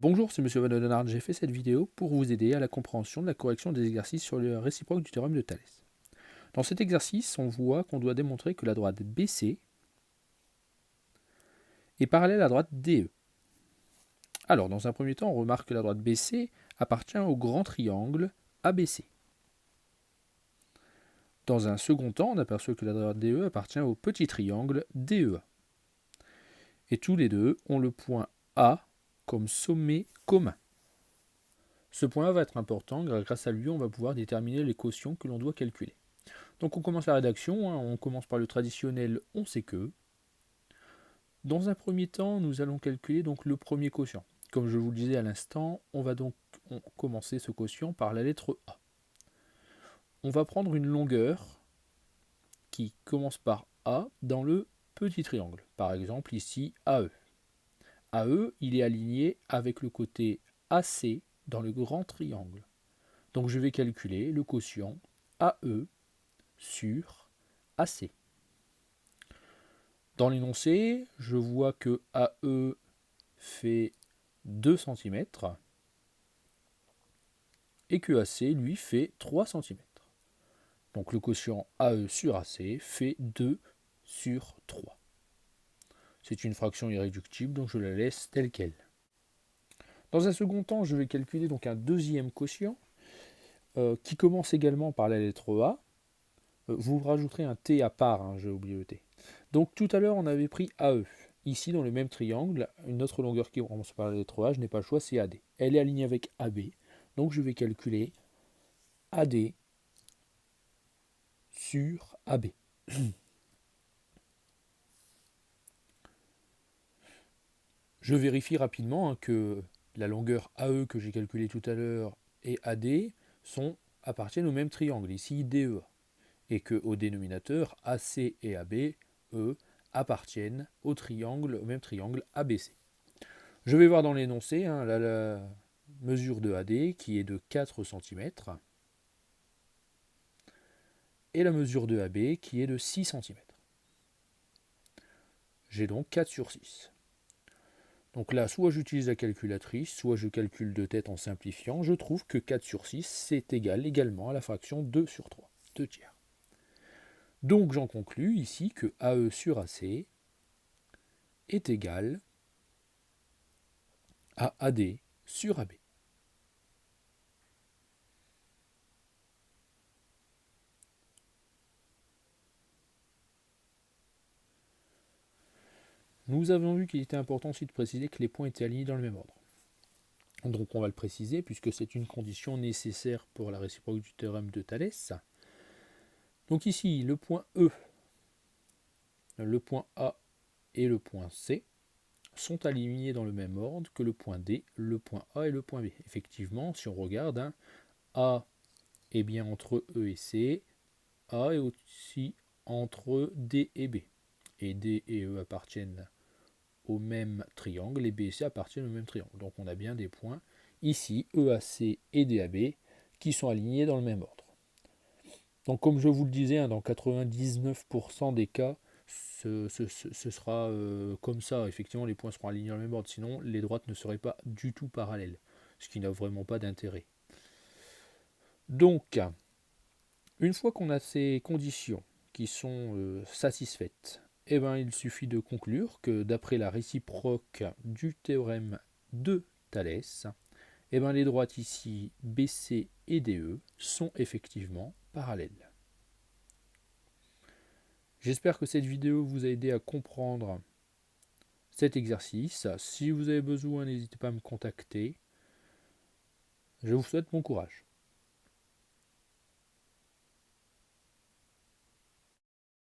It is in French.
Bonjour, c'est Monsieur Van Donard. J'ai fait cette vidéo pour vous aider à la compréhension de la correction des exercices sur le réciproque du théorème de Thalès. Dans cet exercice, on voit qu'on doit démontrer que la droite BC est parallèle à la droite DE. Alors, dans un premier temps, on remarque que la droite BC appartient au grand triangle ABC. Dans un second temps, on aperçoit que la droite DE appartient au petit triangle DEA. Et tous les deux ont le point A comme sommet commun. Ce point va être important, grâce à lui on va pouvoir déterminer les quotients que l'on doit calculer. Donc on commence la rédaction, on commence par le traditionnel on sait que. Dans un premier temps, nous allons calculer donc le premier quotient. Comme je vous le disais à l'instant, on va donc commencer ce quotient par la lettre A. On va prendre une longueur qui commence par A dans le petit triangle. Par exemple ici AE. AE, il est aligné avec le côté AC dans le grand triangle. Donc je vais calculer le quotient AE sur AC. Dans l'énoncé, je vois que AE fait 2 cm et que AC, lui, fait 3 cm. Donc le quotient AE sur AC fait 2 sur 3. C'est une fraction irréductible, donc je la laisse telle qu'elle. Dans un second temps, je vais calculer donc un deuxième quotient qui commence également par la lettre A. Vous rajouterez un T à part, j'ai oublié le T. Donc tout à l'heure, on avait pris AE. Ici, dans le même triangle, une autre longueur qui commence par la lettre A, je n'ai pas le choix, c'est AD. Elle est alignée avec AB. Donc je vais calculer AD sur AB. Je vérifie rapidement que la longueur AE que j'ai calculée tout à l'heure et AD appartiennent au même triangle, ici DEA. Et qu'au dénominateur, AC et AB, eux, appartiennent au même triangle ABC. Je vais voir dans l'énoncé la mesure de AD qui est de 4 cm et la mesure de AB qui est de 6 cm. J'ai donc 4 sur 6. Donc là, soit j'utilise la calculatrice, soit je calcule de tête en simplifiant. Je trouve que 4 sur 6, c'est égal également à la fraction 2 sur 3, 2 tiers. Donc j'en conclus ici que AE sur AC est égal à AD sur AB. Nous avons vu qu'il était important aussi de préciser que les points étaient alignés dans le même ordre. Donc on va le préciser puisque c'est une condition nécessaire pour la réciproque du théorème de Thalès. Donc ici, le point E, le point A et le point C sont alignés dans le même ordre que le point D, le point A et le point B. Effectivement, si on regarde, A est bien entre E et C, A est aussi entre D et B. Et D et E appartiennent au même triangle, et B et C appartiennent au même triangle. Donc on a bien des points ici, EAC et DAB, qui sont alignés dans le même ordre. Donc comme je vous le disais, dans 99% des cas, ce sera comme ça. Effectivement, les points seront alignés dans le même ordre, sinon les droites ne seraient pas du tout parallèles, ce qui n'a vraiment pas d'intérêt. Donc, une fois qu'on a ces conditions qui sont satisfaites, il suffit de conclure que d'après la réciproque du théorème de Thalès, les droites ici BC et DE sont effectivement parallèles. J'espère que cette vidéo vous a aidé à comprendre cet exercice. Si vous avez besoin, n'hésitez pas à me contacter. Je vous souhaite bon courage.